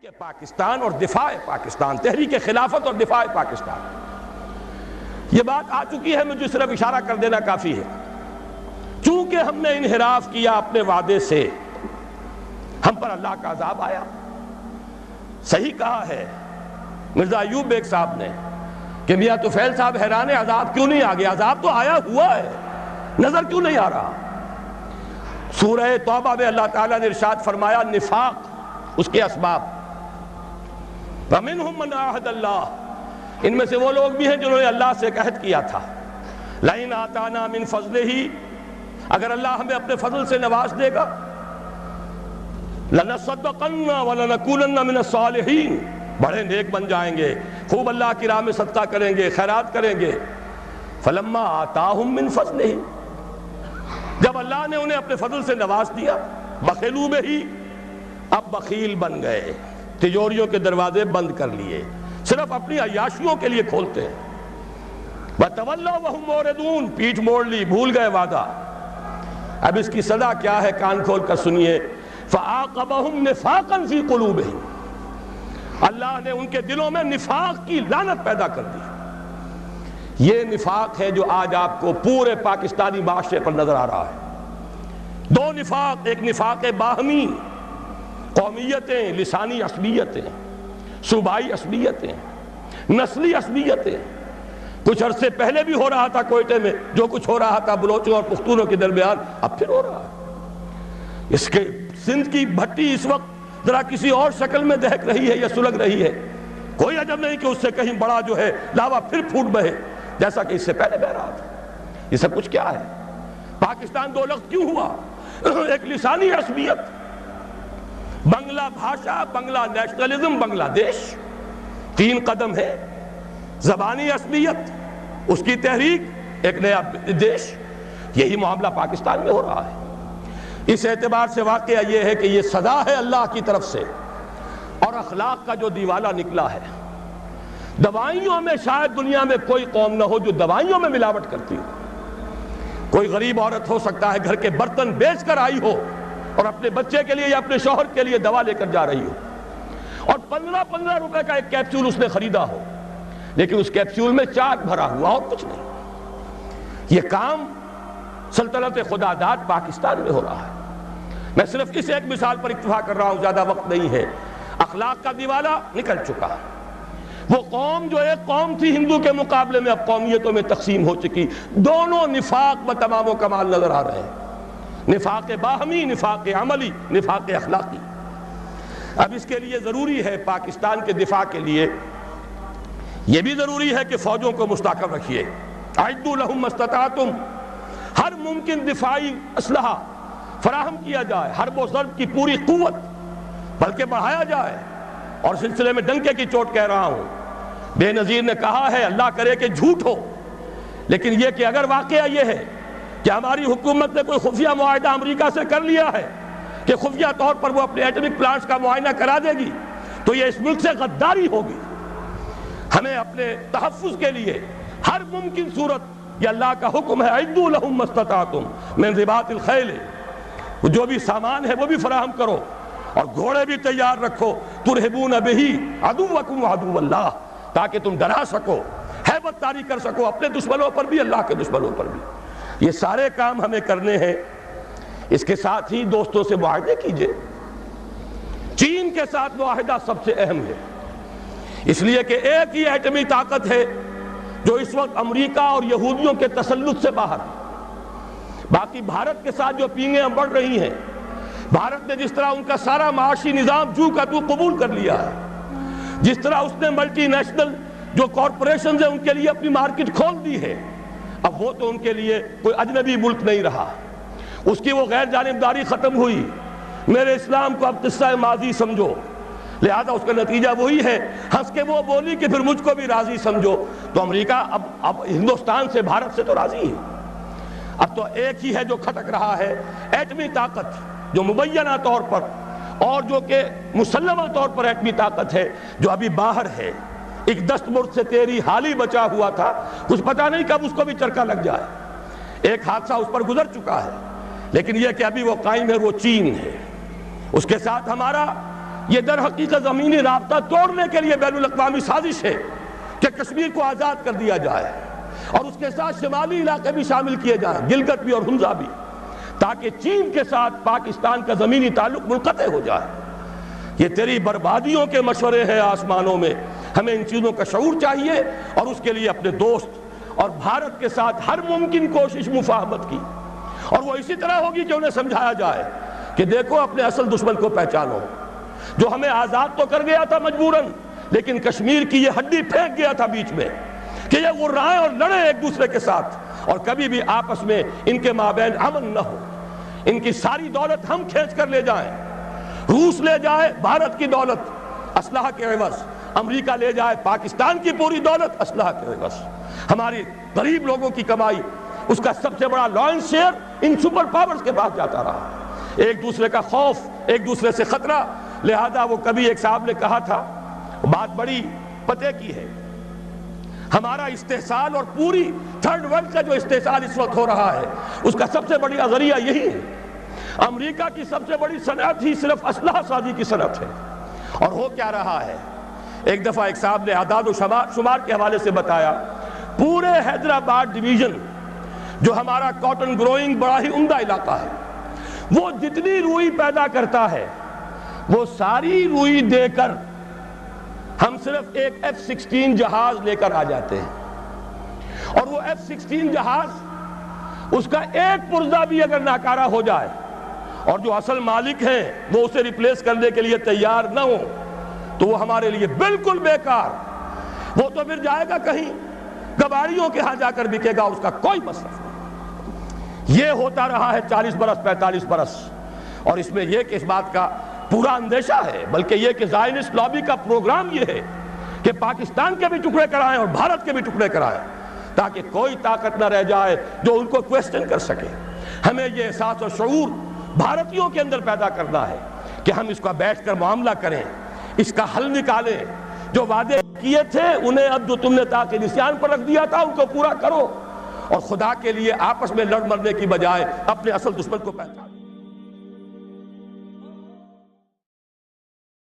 تحریک پاکستان اور دفاع پاکستان، تحریک خلافت اور دفاع پاکستان، یہ بات آ چکی ہے، مجھے صرف اشارہ کر دینا کافی ہے۔ چونکہ ہم نے انحراف کیا اپنے وعدے سے، ہم پر اللہ کا عذاب آیا۔ صحیح کہا ہے مرزا ایوب بیگ صاحب نے کہ میاں طفیل صاحب حیران ہے عذاب کیوں نہیں آ گیا؟ عذاب تو آیا ہوا ہے، نظر کیوں نہیں آ رہا؟ سورہ توبہ میں اللہ تعالیٰ نے ارشاد فرمایا نفاق، اس کے اسباب، وَمِنْهُمْ مَنْ عَاهَدَ اللَّهِ، ان میں سے وہ لوگ بھی ہیں جنہوں نے اللہ سے عہد کیا تھا، لَئِنْ آتَانَا مِنْ فَضْلِهِ، اگر اللہ ہمیں اپنے فضل سے نواز دے گا، لَنَصَدَّقَنَّ وَلَنَكُونَنَّ مِنَ الصَّالِحِينَ، بڑے نیک بن جائیں گے، خوب اللہ کی راہ میں صدقہ کریں گے، خیرات کریں گے۔ فَلَمَّا آتَاهُمْ مِنْ فَضْلِهِ، جب اللہ نے انہیں اپنے فضل سے نواز دیا، بخیلو میں ہی اب بخیل بن گئے، تجوریوں کے دروازے بند کر لیے، صرف اپنی عیاشیوں کے لیے کھولتے ہیں۔ وَتَوَلَّوْا وَهُمْ مُعْرِضُونَ، پیٹھ موڑ لی، بھول گئے وعدہ۔ اب اس کی سزا کیا ہے؟ کان کھول کر سنیے۔ فَعَاقَبَهُمْ نِفَاقًا فِي قُلُوبِهِمْ، اللہ نے ان کے دلوں میں نفاق کی لعنت پیدا کر دی۔ یہ نفاق ہے جو آج آپ کو پورے پاکستانی معاشرے پر نظر آ رہا ہے۔ دو نفاق، ایک نفاق باہمی، قومیتیں، لسانی عصبیتیں، صوبائی عصبیتیں، نسلی عصبیتیں، کچھ عرصے پہلے بھی ہو رہا تھا کوئٹے میں، جو کچھ ہو رہا تھا بلوچوں اور پختونوں کے درمیان، اب پھر ہو رہا ہے۔ اس کے سندھ کی بھٹی اس وقت ذرا کسی اور شکل میں دہک رہی ہے یا سلگ رہی ہے، کوئی عجب نہیں کہ اس سے کہیں بڑا جو ہے لاوا پھر پھوٹ بہے، جیسا کہ اس سے پہلے بہ رہا تھا۔ یہ سب کچھ کیا ہے؟ پاکستان دو لفظ کیوں ہوا؟ ایک لسانی عصبیت، بنگلہ بھاشا، بنگلہ نیشنلزم، بنگلہ دیش، تین قدم ہے۔ زبانی عصبیت، اس کی تحریک، ایک نیا دیش، یہی معاملہ پاکستان میں ہو رہا ہے۔ اس اعتبار سے واقعہ یہ ہے کہ یہ سزا ہے اللہ کی طرف سے، اور اخلاق کا جو دیوالہ نکلا ہے۔ دوائیوں میں شاید دنیا میں کوئی قوم نہ ہو جو دوائیوں میں ملاوٹ کرتی ہو۔ کوئی غریب عورت ہو سکتا ہے گھر کے برتن بیچ کر آئی ہو اور اپنے بچے کے لیے یا اپنے شوہر کے لیے دوا لے کر جا رہی ہو، اور 15 روپے کا ایک کیپسول اس نے خریدا ہو، لیکن اس کیپسول میں چاک بھرا ہوا اور کچھ نہیں۔ یہ کام سلطنت خدا داد پاکستان میں ہو رہا ہے۔ میں صرف اس ایک مثال پر اکتفا کر رہا ہوں، زیادہ وقت نہیں ہے۔ اخلاق کا دیوالہ نکل چکا۔ وہ قوم جو ایک قوم تھی ہندو کے مقابلے میں اب قومیتوں میں تقسیم ہو چکی، دونوں نفاق بتمام و کمال نظر آ رہے ہیں، نفاق باہمی، نفاق عملی، نفاق اخلاقی۔ اب اس کے لیے ضروری ہے، پاکستان کے دفاع کے لیے یہ بھی ضروری ہے کہ فوجوں کو مستحکم رکھیے۔ اعدوا لهم ما استطعتم، ہر ممکن دفاعی اسلحہ فراہم کیا جائے، حرب و ضرب کی پوری قوت بلکہ بڑھایا جائے۔ اور سلسلے میں ڈنکے کی چوٹ کہہ رہا ہوں، بے نظیر نے کہا ہے، اللہ کرے کہ جھوٹ ہو، لیکن یہ کہ اگر واقعہ یہ ہے کہ ہماری حکومت نے کوئی خفیہ معاہدہ امریکہ سے کر لیا ہے کہ خفیہ طور پر وہ اپنے ایٹمک پلانٹس کا معائنہ کرا دے گی، تو یہ اس ملک سے غداری ہوگی۔ ہمیں اپنے تحفظ کے لیے ہر ممکن صورت، یہ اللہ کا حکم ہے، اعدوا لهم ما استطعتم من رباط الخیل، جو بھی سامان ہے وہ بھی فراہم کرو، اور گھوڑے بھی تیار رکھو، ترہبون بہ عدوکم وعدو اللہ، تاکہ تم ڈرا سکو، ہیبت طاری کر سکو اپنے دشمنوں پر بھی، اللہ کے دشمنوں پر بھی۔ یہ سارے کام ہمیں کرنے ہیں۔ اس کے ساتھ ہی دوستوں سے معاہدے کیجئے۔ چین کے ساتھ معاہدہ سب سے اہم ہے، اس لیے کہ ایک ہی ایٹمی طاقت ہے جو اس وقت امریکہ اور یہودیوں کے تسلط سے باہر ہے۔ باقی بھارت کے ساتھ جو پینگیں بڑھ رہی ہیں، بھارت نے جس طرح ان کا سارا معاشی نظام جو کا تو قبول کر لیا ہے، جس طرح اس نے ملٹی نیشنل جو کارپوریشنز ہیں ان کے لیے اپنی مارکیٹ کھول دی ہے، اب وہ تو ان کے لیے کوئی اجنبی ملک نہیں رہا، اس کی وہ غیر جانبداری ختم ہوئی۔ میرے اسلام کو اب قصہ ماضی سمجھو، لہذا اس کا نتیجہ وہی ہے، ہنس کے وہ بولی کہ پھر مجھ کو بھی راضی سمجھو۔ تو امریکہ اب ہندوستان سے، بھارت سے تو راضی ہے۔ اب تو ایک ہی ہے جو کھٹک رہا ہے، ایٹمی طاقت، جو مبینہ طور پر اور جو کہ مسلمہ طور پر ایٹمی طاقت ہے، جو ابھی باہر ہے۔ ایک دستمرد سے تیری حالی بچا ہوا تھا، کچھ پتہ نہیں کب اس کو بھی چرکا لگ جائے۔ ایک حادثہ اس پر گزر چکا ہے، لیکن یہ کہ ابھی وہ قائم ہے، وہ چین ہے۔ اس کے ساتھ ہمارا یہ در حقیقت زمینی رابطہ توڑنے کے لیے بین الاقوامی سازش ہے کہ کشمیر کو آزاد کر دیا جائے اور اس کے ساتھ شمالی علاقے بھی شامل کیے جائیں، گلگت بھی اور ہنزا بھی، تاکہ چین کے ساتھ پاکستان کا زمینی تعلق منقطع ہو جائے۔ یہ تیری بربادیوں کے مشورے ہیں آسمانوں میں، ہمیں ان چیزوں کا شعور چاہیے اور اس کے لیے اپنے دوست اور بھارت کے ساتھ ہر ممکن کوشش مفاہمت کی، اور وہ اسی طرح ہوگی کہ انہیں سمجھایا جائے کہ دیکھو اپنے اصل دشمن کو پہچانو، جو ہمیں آزاد تو کر گیا تھا مجبوراً، لیکن کشمیر کی یہ ہڈی پھینک گیا تھا بیچ میں کہ یہ غرائیں اور لڑیں ایک دوسرے کے ساتھ، اور کبھی بھی آپس میں ان کے مابین امن نہ ہو۔ ان کی ساری دولت ہم کھینچ کر لے جائیں، روس لے جائے بھارت کی دولت اسلحہ کے عوض، امریکہ لے جائے پاکستان کی پوری دولت اسلحہ کے عوض، ہماری غریب لوگوں کی کمائی، اس کا سب سے بڑا لائنس شیئر ان سپر پاورز کے پاس جاتا رہا، ایک دوسرے کا خوف، ایک دوسرے سے خطرہ۔ لہذا وہ کبھی ایک صاحب نے کہا تھا، بات بڑی پتے کی ہے، ہمارا استحصال اور پوری تھرڈ ورلڈ کا جو استحصال اس وقت ہو رہا ہے اس کا سب سے بڑی ذریعہ یہی ہے۔ امریکہ کی سب سے بڑی صنعت ہی صرف اسلحہ سازی کی صنعت ہے، اور ہو کیا رہا ہے؟ ایک دفعہ ایک صاحب نے اعداد و شمار کے حوالے سے بتایا، پورے حیدرآباد ڈویژن جو ہمارا کاٹن گروئنگ بڑا ہی عمدہ علاقہ ہے، وہ جتنی روئی پیدا کرتا ہے وہ ساری روئی دے کر ہم صرف ایک F-16 جہاز لے کر آ جاتے ہیں، اور وہ F-16 جہاز اس کا ایک پرزہ بھی اگر ناکارہ ہو جائے اور جو اصل مالک ہیں وہ اسے ریپلیس کرنے کے لیے تیار نہ ہو تو وہ ہمارے لیے بالکل بیکار، وہ تو پھر جائے گا کہیں کباڑیوں کے ہاں جا کر بکے گا، اس کا کوئی مصرف نہیں۔ یہ ہوتا رہا ہے 40 برس 45 برس، اور اس میں یہ کہ اس بات کا پورا اندیشہ ہے، بلکہ یہ کہ زائنسٹ لابی کا پروگرام یہ ہے کہ پاکستان کے بھی ٹکڑے کرائیں اور بھارت کے بھی ٹکڑے کرائیں، تاکہ کوئی طاقت نہ رہ جائے جو ان کو کویسچن کر سکے۔ ہمیں یہ احساس اور شعور بھارتیوں کے اندر پیدا کرنا ہے کہ ہم اس کا بیٹھ کر معاملہ کریں، اس کا حل نکالیں، جو وعدے کیے تھے انہیں اب جو تم نے تاکہ نسیان پر رکھ دیا تھا ان کو پورا کرو، اور خدا کے لیے آپس میں لڑ مرنے کی بجائے اپنے اصل دشمن کو پہچانو۔